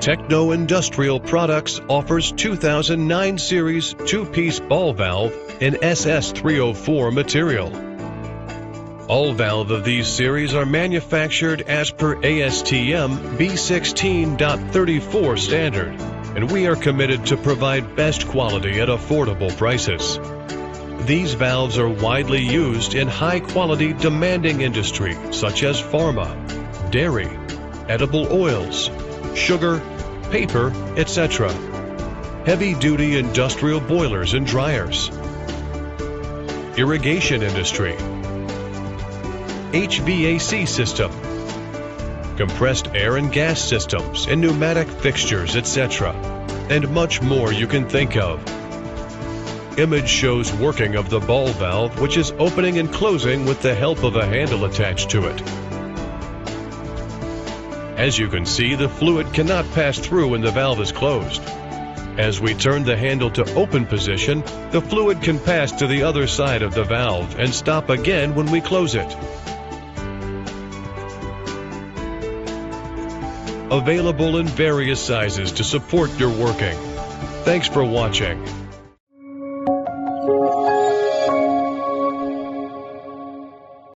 Techno Industrial Products offers 2009 series 2-piece ball valve in SS304 material. All valve of these series are manufactured as per ASTM B16.34 standard, and we are committed to provide best quality at affordable prices. These valves are widely used in high-quality demanding industry such as pharma, dairy, edible oils, sugar, paper, etc. Heavy-duty industrial boilers and dryers, irrigation industry, HVAC system, compressed air and gas systems and pneumatic fixtures, etc., and much more you can think of. Image shows working of the ball valve, which is opening and closing with the help of a handle attached to it. As you can see, the fluid cannot pass through when the valve is closed. As we turn the handle to open position, the fluid can pass to the other side of the valve and stop again when we close it. Available in various sizes to support your working. Thanks for watching.